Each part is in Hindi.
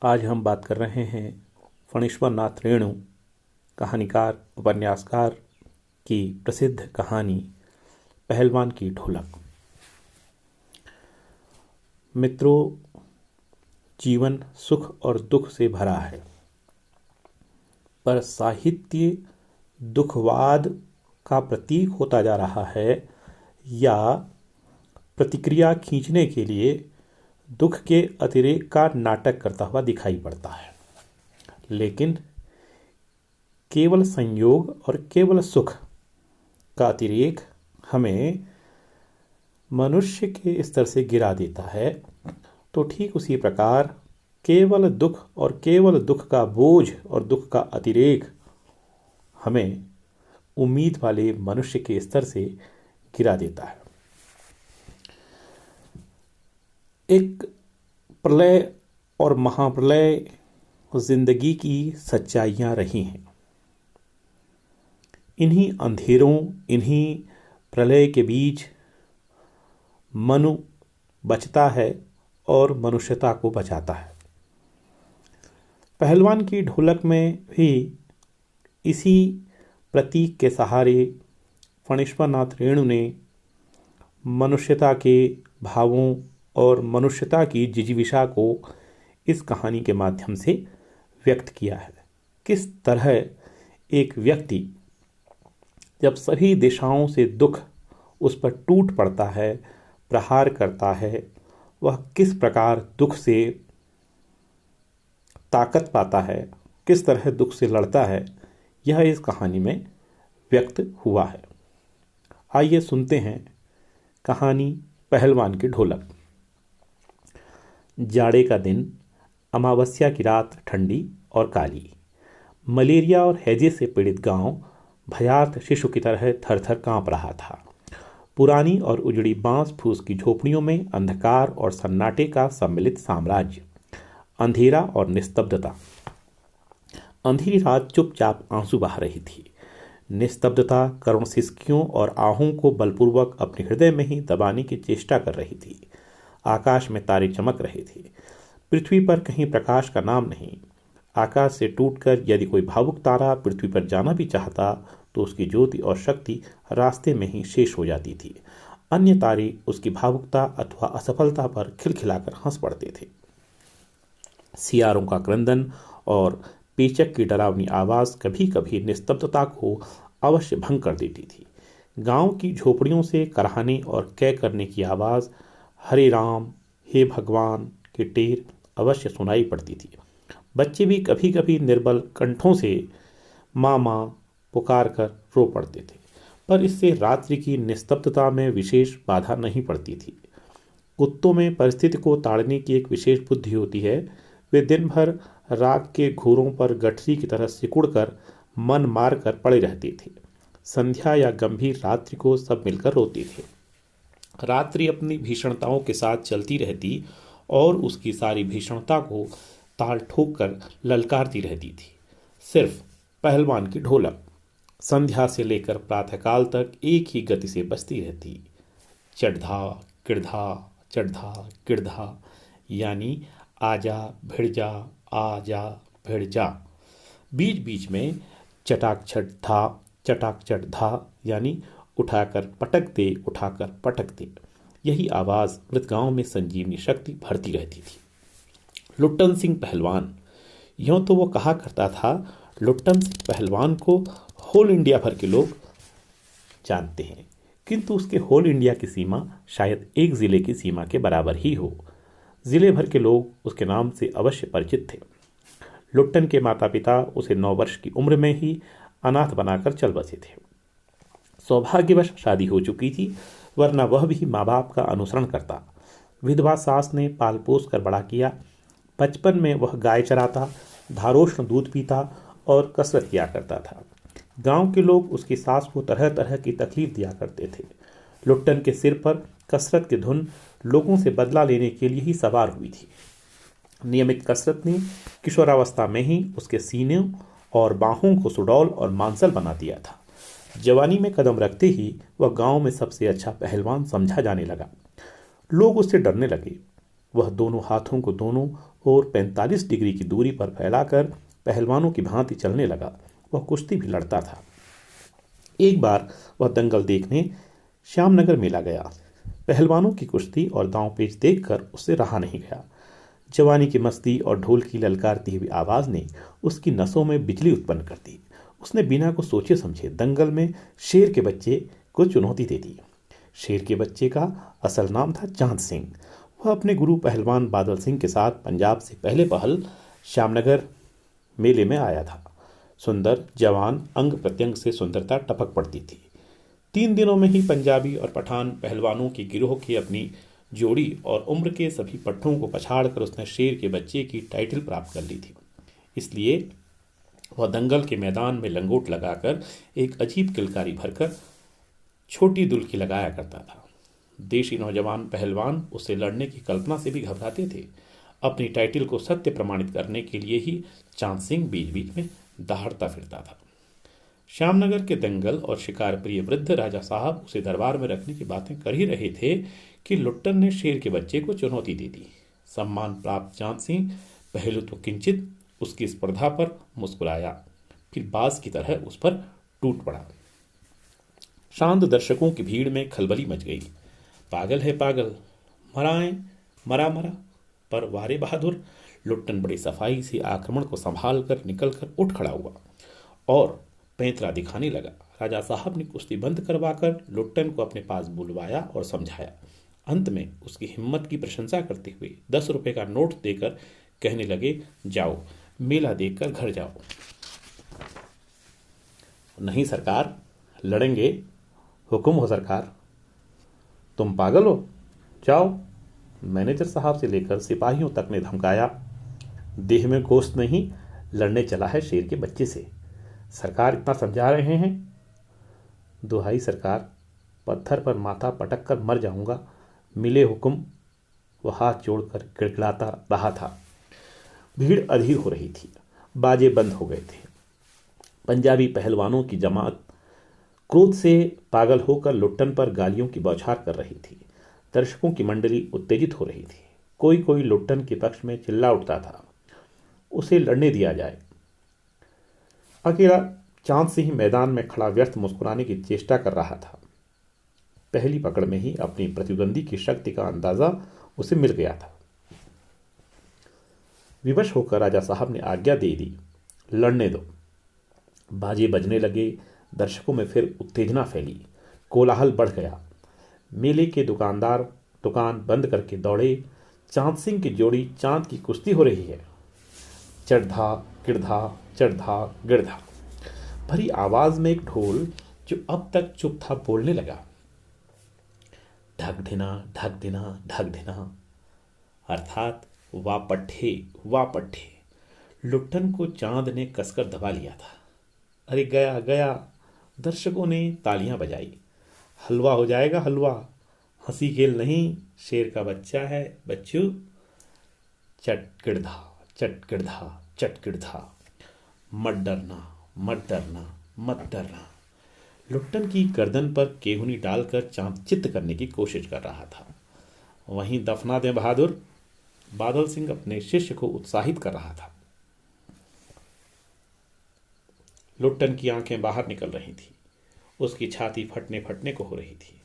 आज हम बात कर रहे हैं फणीश्वर नाथ रेणु, कहानीकार उपन्यासकार की प्रसिद्ध कहानी पहलवान की ढोलक। मित्रों, जीवन सुख और दुख से भरा है, पर साहित्य दुखवाद का प्रतीक होता जा रहा है या प्रतिक्रिया खींचने के लिए दुख के अतिरेक का नाटक करता हुआ दिखाई पड़ता है। लेकिन केवल संयोग और केवल सुख का अतिरेक हमें मनुष्य के स्तर से गिरा देता है, तो ठीक उसी प्रकार केवल दुख और केवल दुख का बोझ और दुख का अतिरेक हमें उम्मीद वाले मनुष्य के स्तर से गिरा देता है। एक प्रलय और महाप्रलय जिंदगी की सच्चाइयां रही हैं। इन्हीं अंधेरों, इन्हीं प्रलय के बीच मनु बचता है और मनुष्यता को बचाता है। पहलवान की ढोलक में भी इसी प्रतीक के सहारे फणीश्वर नाथ रेणु ने मनुष्यता के भावों और मनुष्यता की जिजीविषा को इस कहानी के माध्यम से व्यक्त किया है। किस तरह एक व्यक्ति जब सभी दिशाओं से दुख उस पर टूट पड़ता है, प्रहार करता है, वह किस प्रकार दुख से ताकत पाता है, किस तरह दुख से लड़ता है, यह इस कहानी में व्यक्त हुआ है। आइए सुनते हैं कहानी पहलवान की ढोलक। जाड़े का दिन, अमावस्या की रात ठंडी और काली। मलेरिया और हैजे से पीड़ित गांव भयार्त शिशु की तरह थर-थर कांप रहा था। पुरानी और उजड़ी बांस फूस की झोपड़ियों में अंधकार और सन्नाटे का सम्मिलित साम्राज्य, अंधेरा और निस्तब्धता। अंधेरी रात चुपचाप आंसू बहा रही थी। निस्तब्धता करुण सिसकियों और आहों को बलपूर्वक अपने हृदय में ही दबाने की चेष्टा कर रही थी। आकाश में तारे चमक रहे थे। पृथ्वी पर कहीं प्रकाश का नाम नहीं। आकाश से टूटकर यदि कोई भावुक तारा पृथ्वी पर जाना भी चाहता तो उसकी ज्योति और शक्ति रास्ते में ही शेष हो जाती थी। अन्य तारे उसकी भावुकता अथवा असफलता पर खिलखिलाकर हंस पड़ते थे। सियारों का क्रंदन और पेचक की डरावनी आवाज कभी कभी निस्तब्धता को अवश्य भंग कर देती थी। गांव की झोपड़ियों से कराहने और कै करने की आवाज, हरे राम, हे भगवान के टेर अवश्य सुनाई पड़ती थी। बच्चे भी कभी कभी निर्बल कंठों से माँ माँ पुकार कर रो पड़ते थे, पर इससे रात्रि की निस्तब्धता में विशेष बाधा नहीं पड़ती थी। कुत्तों में परिस्थिति को ताड़ने की एक विशेष बुद्धि होती है। वे दिन भर राग के घूरों पर गठरी की तरह सिकुड़कर मन मार कर पड़े रहते थे। संध्या या गंभीर रात्रि को सब मिलकर रोते थे। रात्रि अपनी भीषणताओं के साथ चलती रहती और उसकी सारी भीषणता को ताल ठोक कर ललकारती रहती थी। सिर्फ पहलवान की ढोलक संध्या से लेकर प्रातःकाल तक एक ही गति से बजती रहती। चढ़धा किड़धा, चढ़धा किड़धा, यानी आजा भिड़ जा, आजा भिड़ जा। बीच बीच में चटाक छठधा, चटाक चढ़धा, यानी उठाकर पटक दे, उठाकर पटक दे। यही आवाज मृत गांव में संजीवनी शक्ति भरती रहती थी। लुट्टन सिंह पहलवान, यूं तो वो कहा करता था, लुट्टन सिंह पहलवान को होल इंडिया भर के लोग जानते हैं, किंतु उसके होल इंडिया की सीमा शायद एक जिले की सीमा के बराबर ही हो। जिले भर के लोग उसके नाम से अवश्य परिचित थे। लुट्टन के माता पिता उसे 9 वर्ष की उम्र में ही अनाथ बनाकर चल बसे थे। सौभाग्यवश शादी हो चुकी थी, वरना वह भी माँ बाप का अनुसरण करता। विधवा सास ने पाल पोस कर बड़ा किया। बचपन में वह गाय चराता, धारोष्ण दूध पीता और कसरत किया करता था। गांव के लोग उसकी सास को तरह तरह की तकलीफ दिया करते थे। लुट्टन के सिर पर कसरत की धुन लोगों से बदला लेने के लिए ही सवार हुई थी। नियमित कसरत ने किशोरावस्था में ही उसके सीने और बाहों को सुडौल और मांसल बना दिया था। जवानी में कदम रखते ही वह गांव में सबसे अच्छा पहलवान समझा जाने लगा। लोग उससे डरने लगे। वह दोनों हाथों को दोनों ओर 45 डिग्री की दूरी पर फैलाकर पहलवानों की भांति चलने लगा। वह कुश्ती भी लड़ता था। एक बार वह दंगल देखने श्यामनगर मेला गया। पहलवानों की कुश्ती और दांव पेच देखकर उससे रहा नहीं गया। जवानी की मस्ती और ढोल की ललकारती हुई आवाज ने उसकी नसों में बिजली उत्पन्न कर दी। उसने बिना को सोचे समझे दंगल में शेर के बच्चे को चुनौती दे दी। शेर के बच्चे का असल नाम था चांद सिंह। वह अपने गुरु पहलवान बादल सिंह के साथ पंजाब से पहले पहल श्यामनगर मेले में आया था। सुंदर, जवान, अंग प्रत्यंग से सुंदरता टपक पड़ती थी। 3 दिनों में ही पंजाबी और पठान पहलवानों की गिरोह की अपनी जोड़ी और उम्र के सभी पट्टों को पछाड़ कर उसने शेर के बच्चे की टाइटल प्राप्त कर ली थी। इसलिए वह दंगल के मैदान में लंगोट लगाकर एक अजीब किलकारी भरकर छोटी दुल्की लगाया करता था। देशी नौजवान पहलवान उससे लड़ने की कल्पना से भी घबराते थे। अपनी टाइटल को सत्य प्रमाणित करने के लिए ही चांद सिंह बीच बीच में दहाड़ता फिरता था। श्यामनगर के दंगल और शिकार प्रिय वृद्ध राजा साहब उसे दरबार में रखने की बातें कर ही रहे थे कि लुट्टन ने शेर के बच्चे को चुनौती दे दी। सम्मान प्राप्त चांद सिंह पहले तो किंचित उसकी स्पर्धा पर मुस्कुराया, फिर बाज की तरह उस पर टूट पड़ा। शांत दर्शकों की भीड़ में खलबली मच गई। पागल है पागल, मराए मरा मरा। पर वारे बहादुर, लुट्टन बड़ी सफाई से आक्रमण को संभाल कर निकल कर उठ खड़ा हुआ और पैंतरा दिखाने लगा। राजा साहब ने कुश्ती बंद करवाकर लुट्टन को अपने पास बुलवाया और समझाया। अंत में उसकी हिम्मत की प्रशंसा करते हुए 10 रुपए का नोट देकर कहने लगे, जाओ मेला देखकर घर जाओ। नहीं सरकार, लड़ेंगे, हुक्म हो सरकार। तुम पागल हो, जाओ। मैनेजर साहब से लेकर सिपाहियों तक ने धमकाया। देह में गोश्त नहीं, लड़ने चला है शेर के बच्चे से। सरकार इतना समझा रहे हैं। दुहाई सरकार, पत्थर पर माथा पटक कर मर जाऊंगा, मिले हुक्म। वह हाथ जोड़कर गिड़गिड़ाता रहा था। भीड़ अधीर हो रही थी। बाजे बंद हो गए थे। पंजाबी पहलवानों की जमात क्रोध से पागल होकर लुट्टन पर गालियों की बौछार कर रही थी। दर्शकों की मंडली उत्तेजित हो रही थी। कोई कोई लुट्टन के पक्ष में चिल्ला उठता था, उसे लड़ने दिया जाए। अकेला चांद सिंह मैदान में खड़ा व्यर्थ मुस्कुराने की चेष्टा कर रहा था। पहली पकड़ में ही अपनी प्रतिद्वंदी की शक्ति का अंदाजा उसे मिल गया था। विवश होकर राजा साहब ने आज्ञा दे दी, लड़ने दो। बाजे बजने लगे। दर्शकों में फिर उत्तेजना फैली। कोलाहल बढ़ गया। मेले के दुकानदार दुकान बंद करके दौड़े। चांद सिंह की जोड़ी चांद की कुश्ती हो रही है। चढ़धा गिरधा, चढ़धा गिरधा भरी आवाज में एक ढोल जो अब तक चुप था बोलने लगा, ढक ढिना ढक ढिना ढक ढिना, अर्थात वापट्ठे वापट्ठे। लुट्टन को चांद ने कसकर दबा लिया था। अरे गया गया। दर्शकों ने तालियां बजाई। हलवा हो जाएगा हलवा, हंसी खेल नहीं, शेर का बच्चा है बच्चू। चट गिड़धा चट गिड़धा चट गिड़धा। मत डरना मत डरना मत डरना। लुट्टन की गर्दन पर केहुनी डालकर चांद चित्त करने की कोशिश कर रहा था। वहीं दफना दे बहादुर, बादल सिंह अपने शिष्य को उत्साहित कर रहा था। लुट्टन की आंखें बाहर निकल रही थी। उसकी छाती फटने फटने को हो रही थी।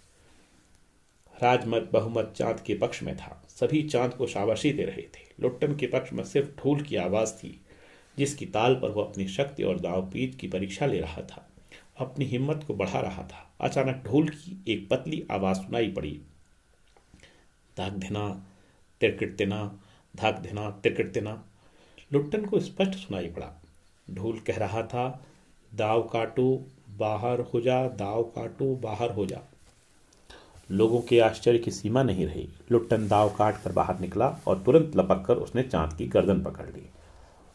राजमत बहुमत चांद के पक्ष में था। सभी चांद को शाबाशी दे रहे थे। लुट्टन के पक्ष में सिर्फ ढोल की आवाज थी, जिसकी ताल पर वह अपनी शक्ति और दावपीच की परीक्षा ले रहा था, अपनी हिम्मत को बढ़ा रहा था। अचानक ढोल की एक पतली आवाज सुनाई पड़ी, धाक धिना तिरकिटना, धाक धिना तिरकिटना। लुट्टन को स्पष्ट सुनाई पड़ा। ढोल कह रहा था, दाव काटो बाहर हो जा, दाव काटो बाहर हो जा। लोगों के आश्चर्य की सीमा नहीं रही। लुट्टन दाव काट कर बाहर निकला और तुरंत लपक कर उसने चांद की गर्दन पकड़ ली।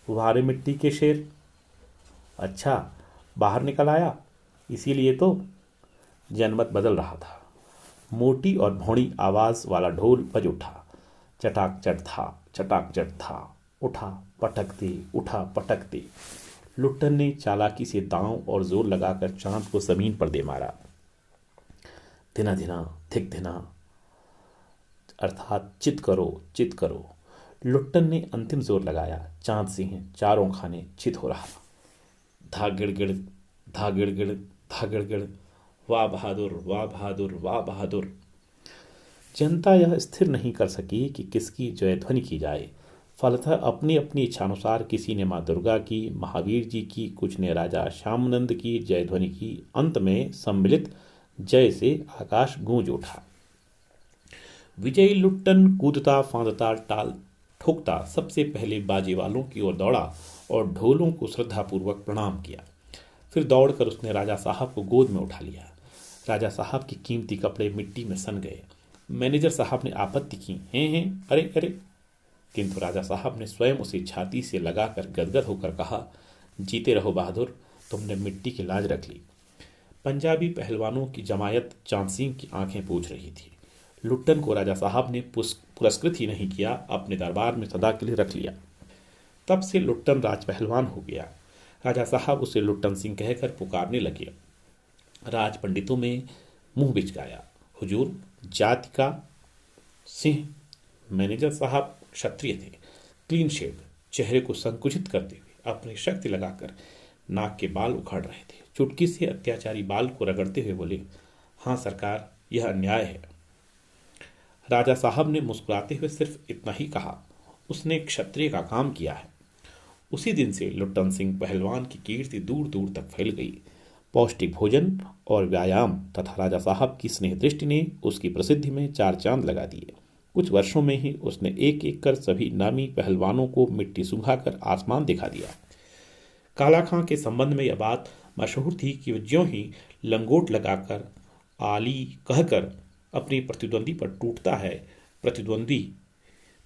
वारे मिट्टी के शेर, अच्छा बाहर निकल आया, इसीलिए तो। जनमत बदल रहा था। मोटी और भौड़ी आवाज वाला ढोल बज उठा। चटाक चट था, चटाक चट था। उठा पटक दे, उठा पटक दे। लुट्टन ने चालाकी से दांव और जोर लगाकर चांद को जमीन पर दे मारा। धिना धिना धिक धिना। अर्थात चित करो चित करो। लुट्टन ने अंतिम जोर लगाया। चांद सिंह चारों खाने चित हो रहा। धा गिड़गिड़, धा गिड़गिड़, धा गिड़गिड़, वाह बहादुर, वाह बहादुर, वाह बहादुर। जनता यह स्थिर नहीं कर सकी कि किसकी जयध्वनि की जाए। फलतः अपनी अपनी इच्छानुसार किसी ने माँ दुर्गा की, महावीर जी की, कुछ ने राजा श्यामनंद की जयध्वनि की। अंत में सम्मिलित जय से आकाश गूंज उठा। विजयी लुट्टन कूदता फांदता टाल ठोकता सबसे पहले बाजे वालों की ओर दौड़ा और ढोलों को श्रद्धापूर्वक प्रणाम किया। फिर दौड़कर उसने राजा साहब को गोद में उठा लिया। राजा साहब के कीमती कपड़े मिट्टी में सन गए। मैनेजर साहब ने आपत्ति की, हैं अरे अरे, किंतु राजा साहब ने स्वयं उसे छाती से लगाकर गदगद होकर कहा, जीते रहो बहादुर, तुमने मिट्टी की लाज रख ली। पंजाबी पहलवानों की जमायत चांद सिंह की आंखें पूछ रही थी। लुट्टन को राजा साहब ने पुरस्कृत ही नहीं किया, अपने दरबार में सदा के लिए रख लिया। तब से लुट्टन राज पहलवान हो गया। राजा साहब उसे लुट्टन सिंह कहकर पुकारने लगे। राज पंडितों में मुंह बिचकाया, हुजूर जाति का सिंह। मैनेजर साहब क्षत्रिय थे, क्लीन शेव, चेहरे को संकुचित करते हुए अपनी शक्ति लगाकर नाक के बाल उखाड़ रहे थे। चुटकी से अत्याचारी बाल को रगड़ते हुए बोले, हाँ सरकार, यह अन्याय है। राजा साहब ने मुस्कुराते हुए सिर्फ इतना ही कहा, उसने क्षत्रिय का काम किया है। उसी दिन से लुट्टन सिंह पहलवान की कीर्ति दूर दूर तक फैल गई। पौष्टिक भोजन और व्यायाम तथा राजा साहब की स्नेह दृष्टि ने उसकी प्रसिद्धि में चार चांद लगा दिए। कुछ वर्षों में ही उसने एक एक कर सभी नामी पहलवानों को मिट्टी सुंघाकर आसमान दिखा दिया। काला खां के संबंध में यह बात मशहूर थी कि वह ज्यों ही लंगोट लगाकर आली कहकर अपनी प्रतिद्वंदी पर टूटता है, प्रतिद्वंदी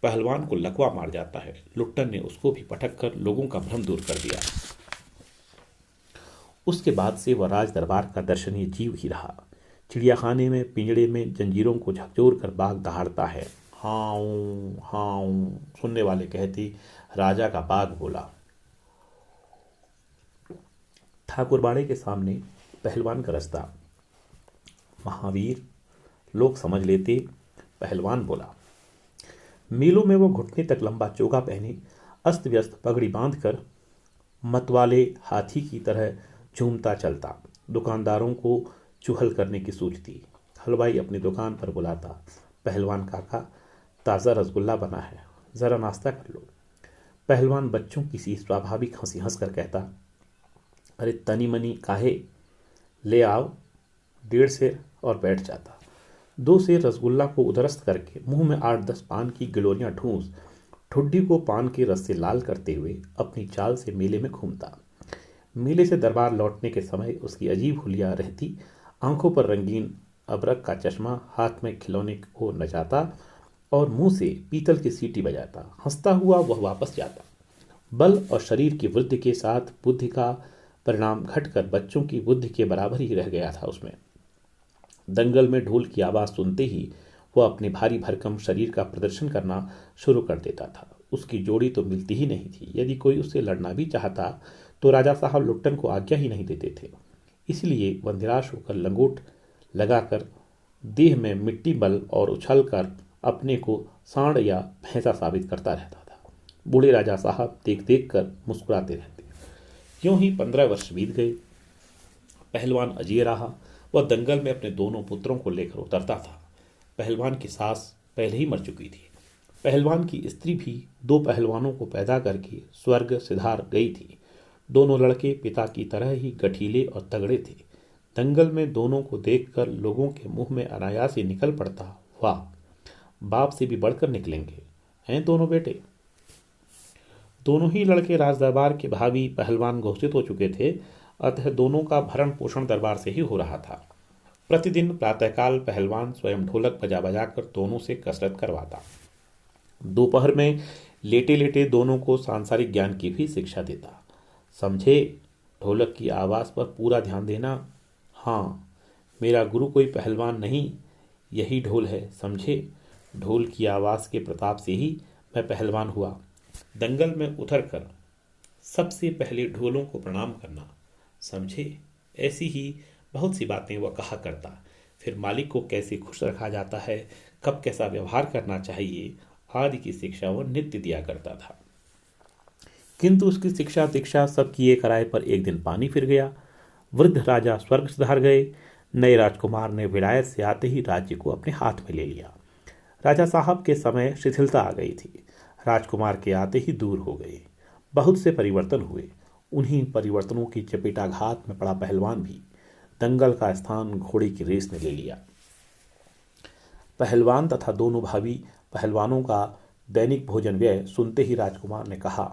पहलवान को लकवा मार जाता है। लुट्टन ने उसको भी पटक कर लोगों का भ्रम दूर कर दिया। उसके बाद से वह राज दरबार का दर्शनीय जीव ही रहा। चिड़ियाखाने में पिंजड़े में जंजीरों को झकझोर कर बाघ दहाड़ता है। हाऊ हाऊ सुनने वाले कहते, राजा का बाघ बोला। ठाकुरबाड़े के सामने पहलवान का रास्ता, महावीर लोग समझ लेते, पहलवान बोला। मेलों में वो घुटने तक लंबा चोगा पहने अस्त व्यस्त पगड़ी बांधकर मतवाले हाथी की तरह झूमता चलता। दुकानदारों को चुहल करने की सूझती। हलवाई अपनी दुकान पर बुलाता, पहलवान काका ताज़ा रसगुल्ला बना है, ज़रा नाश्ता कर लो। पहलवान बच्चों की सी स्वाभाविक हंसी हंसकर कहता, अरे तनी मनी काहे, ले आओ 1.5 सेर, और बैठ जाता। 2 सेर रसगुल्ला को उदरस्त करके मुंह में 8-10 पान की गिलोरियां ठूंस ठुड्डी को पान के रस से लाल करते हुए अपनी चाल से मेले में घूमता। मेले से दरबार लौटने के समय उसकी अजीब हुलिया रहती। आंखों पर रंगीन अबरक का चश्मा, हाथ में खिलौने को नचाता और मुंह से पीतल की सीटी बजाता। हंसता हुआ वह वापस जाता। बल और शरीर की वृद्धि के साथ बुद्धि का परिणाम घटकर बच्चों की बुद्धि के बराबर ही रह गया था उसमें। दंगल में ढोल की आवाज़ सुनते ही वह अपने भारी भरकम शरीर का प्रदर्शन करना शुरू कर देता था। उसकी जोड़ी तो मिलती ही नहीं थी। यदि कोई उससे लड़ना भी चाहता तो राजा साहब लुट्टन को आज्ञा ही नहीं देते थे। इसलिए वह निराश होकर लंगोट लगाकर देह में मिट्टी बल और उछल कर अपने को सांड या भैंसा साबित करता रहता था। बूढ़े राजा साहब देख देख कर मुस्कुराते रहते। यूं ही 15 वर्ष बीत गए। पहलवान अजय रहा। वह दंगल में अपने दोनों पुत्रों को लेकर उतरता था। पहलवान की सास पहले ही मर चुकी थी। पहलवान की स्त्री भी 2 पहलवानों को पैदा करके स्वर्ग सिधार गई थी। दोनों लड़के पिता की तरह ही गठीले और तगड़े थे। दंगल में दोनों को देखकर लोगों के मुंह में अनायास ही निकल पड़ता, वाह, बाप से भी बढ़कर निकलेंगे हैं दोनों बेटे। दोनों ही लड़के राज दरबार के भावी पहलवान घोषित हो चुके थे, अतः दोनों का भरण पोषण दरबार से ही हो रहा था। प्रतिदिन प्रातःकाल पहलवान स्वयं ढोलक बजा बजा कर दोनों से कसरत करवाता। दोपहर में लेटे लेटे दोनों को सांसारिक ज्ञान की भी शिक्षा देता। समझे, ढोलक की आवाज़ पर पूरा ध्यान देना। हाँ, मेरा गुरु कोई पहलवान नहीं, यही ढोल है, समझे। ढोल की आवाज़ के प्रताप से ही मैं पहलवान हुआ। दंगल में उतरकर सबसे पहले ढोलों को प्रणाम करना, समझे। ऐसी ही बहुत सी बातें वह कहा करता। फिर मालिक को कैसे खुश रखा जाता है, कब कैसा व्यवहार करना चाहिए आदि की शिक्षा वह नित्य दिया करता था। किंतु उसकी शिक्षा दीक्षा सब किए कराए पर एक दिन पानी फिर गया। वृद्ध राजा स्वर्ग सिधार गए। नए राजकुमार ने विलायत से आते ही राज्य को अपने हाथ में ले लिया। राजा साहब के समय शिथिलता आ गई थी। राजकुमार के आते ही दूर हो गए। बहुत से परिवर्तन हुए। उन्हीं परिवर्तनों की चपेटाघात में पड़ा पहलवान भी। दंगल का स्थान घोड़े की रेस ने ले लिया। पहलवान तथा दोनों भावी पहलवानों का दैनिक भोजन व्यय सुनते ही राजकुमार ने कहा,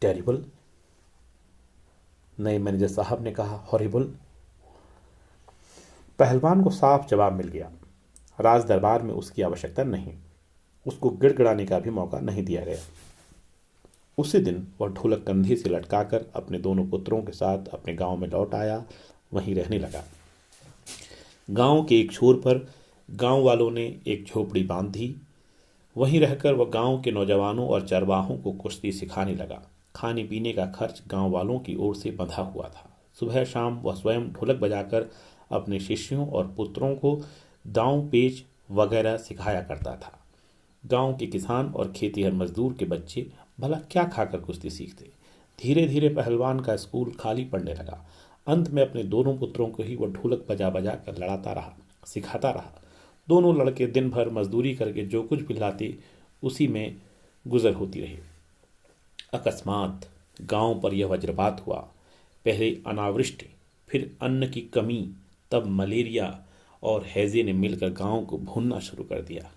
टेरिबल। नए मैनेजर साहब ने कहा, हॉरिबल। पहलवान को साफ जवाब मिल गया। राज दरबार में उसकी आवश्यकता नहीं। उसको गिड़गिड़ाने का भी मौका नहीं दिया गया। उसी दिन वह ढोलक कंधे से लटकाकर अपने दोनों पुत्रों के साथ अपने गांव में लौट आया। वहीं रहने लगा। गांव के एक छोर पर गांव वालों ने एक झोपड़ी बांध दी। वहीं रहकर वह गांव के नौजवानों और चरवाहों को कुश्ती सिखाने लगा। खाने पीने का खर्च गांव वालों की ओर से बंधा हुआ था। सुबह शाम वह स्वयं ढोलक बजाकर अपने शिष्यों और पुत्रों को दांव पेच वगैरह सिखाया करता था। गांव के किसान और खेतीहर मजदूर के बच्चे भला क्या खाकर कुश्ती सीखते। धीरे धीरे पहलवान का स्कूल खाली पड़ने लगा। अंत में अपने दोनों पुत्रों को ही वह ढोलक बजा बजा कर लड़ाता रहा, सिखाता रहा। दोनों लड़के दिन भर मजदूरी करके जो कुछ भी लाते उसी में गुजर होती रही। अकस्मात गांव पर यह वज्रपात हुआ। पहले अनावृष्टि, फिर अन्न की कमी, तब मलेरिया और हैजे ने मिलकर गांव को भूनना शुरू कर दिया।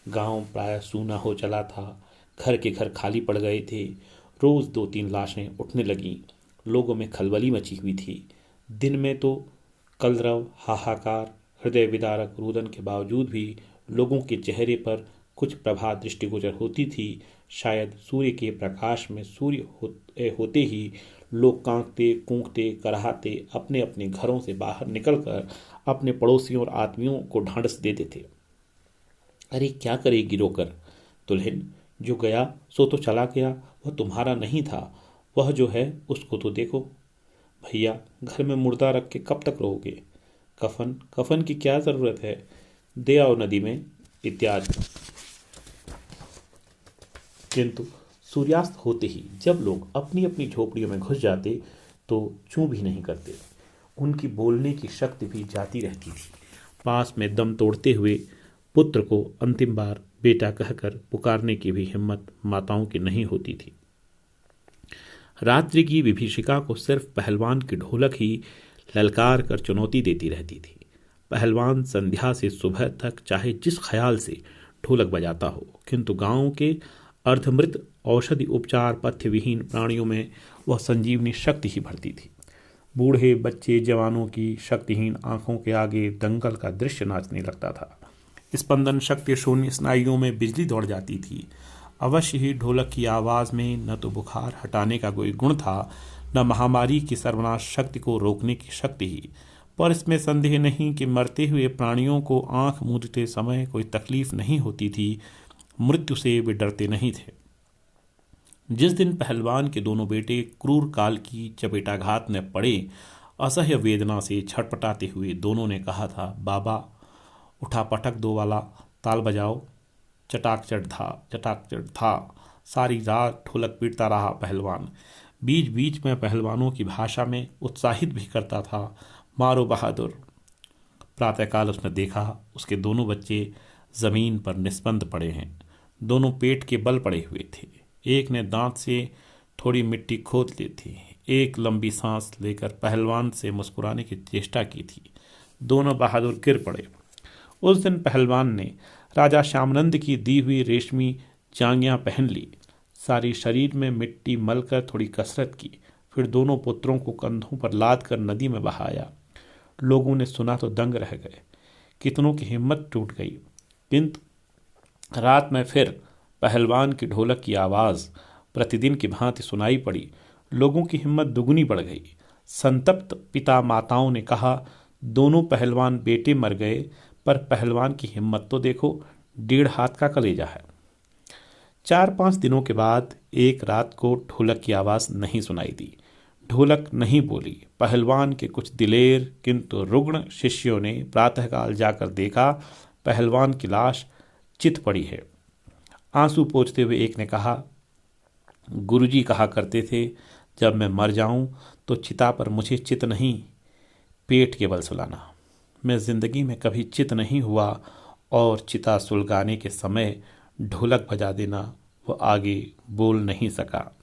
गांव प्राय सूना हो चला था। घर के घर खाली पड़ गए थे। रोज 2-3 लाशें उठने लगीं। लोगों में खलबली मची हुई थी। दिन में तो कलरव, हाहाकार, हृदय विदारक रुदन के बावजूद भी लोगों के चेहरे पर कुछ प्रभा दृष्टिगोचर होती थी। शायद सूर्य के प्रकाश में सूर्य होते ही लोग कांपते कूकते कराहते अपने अपने घरों से बाहर निकलकर अपने पड़ोसियों और आदमियों को ढांढस देते थे। अरे क्या करेगी रोकर? दुल्हन, जो गया सो तो चला गया, वह तुम्हारा नहीं था। वह जो है उसको तो देखो। भैया, घर में मुर्दा रख के कब तक रहोगे? कफन की क्या जरूरत है? दे आओ नदी में, इत्यादि। किंतु सूर्यास्त होते ही जब लोग अपनी अपनी झोपड़ियों में घुस जाते तो चूं भी नहीं करते। उनकी बोलने की शक्ति भी जाती रहती थी। पास में दम तोड़ते हुए पुत्र को अंतिम बार बेटा कहकर पुकारने की भी हिम्मत माताओं की नहीं होती थी। रात्रि की विभीषिका को सिर्फ पहलवान की ढोलक ही ललकार कर चुनौती देती रहती थी। पहलवान संध्या से सुबह तक चाहे जिस ख्याल से ढोलक बजाता हो, किंतु गांव के अर्धमृत औषधि उपचार पथ्य विहीन प्राणियों में वह संजीवनी शक्ति ही भरती थी। बूढ़े बच्चे जवानों की शक्तिहीन आंखों के आगे दंगल का दृश्य नाचने लगता था। स्पंदन शक्ति शून्य स्नायुओं में बिजली दौड़ जाती थी। अवश्य ही ढोलक की आवाज में न तो बुखार हटाने का कोई गुण था, न महामारी की सर्वनाश शक्ति को रोकने की शक्ति ही। पर इसमें संदेह नहीं कि मरते हुए प्राणियों को आंख मूंदते समय कोई तकलीफ नहीं होती थी। मृत्यु से वे डरते नहीं थे। जिस दिन पहलवान के दोनों बेटे क्रूर काल की चपेटाघात में पड़े, असह्य वेदना से छटपटाते हुए दोनों ने कहा था, बाबा उठा पटक दो वाला ताल बजाओ। चटाक चट था। सारी रात ढोलक पीटता रहा पहलवान। बीच बीच में पहलवानों की भाषा में उत्साहित भी करता था, मारो बहादुर। प्रातःकाल उसने देखा, उसके दोनों बच्चे जमीन पर निस्पंद पड़े हैं। दोनों पेट के बल पड़े हुए थे। एक ने दांत से थोड़ी मिट्टी खोद ली थी। एक लंबी सांस लेकर पहलवान से मुस्कुराने की चेष्टा की थी। दोनों बहादुर गिर पड़े। उस दिन पहलवान ने राजा श्यामनंद की दी हुई रेशमी जांघियां पहन ली। सारी शरीर में मिट्टी मलकर थोड़ी कसरत की। फिर दोनों पुत्रों को कंधों पर लाद कर नदी में बहाया। लोगों ने सुना तो दंग रह गए। कितनों की हिम्मत टूट गई। किंतु रात में फिर पहलवान की ढोलक की आवाज़ प्रतिदिन की भांति सुनाई पड़ी। लोगों की हिम्मत दुगनी बढ़ गई। संतप्त पिता माताओं ने कहा, दोनों पहलवान बेटे मर गए, पर पहलवान की हिम्मत तो देखो, 1.5 हाथ का कलेजा है। 4-5 दिनों के बाद एक रात को ढोलक की आवाज़ नहीं सुनाई दी। ढोलक नहीं बोली। पहलवान के कुछ दिलेर किंतु रुग्ण शिष्यों ने प्रातःकाल जाकर देखा, पहलवान की लाश चित पड़ी है। आंसू पोंछते हुए एक ने कहा, गुरुजी कहा करते थे, जब मैं मर जाऊं तो चिता पर मुझे चित नहीं, पेट के बल सुलाना। मैं जिंदगी में कभी चित नहीं हुआ और चिता सुलगाने के समय ढोलक बजा देना, वो आगे बोल नहीं सका।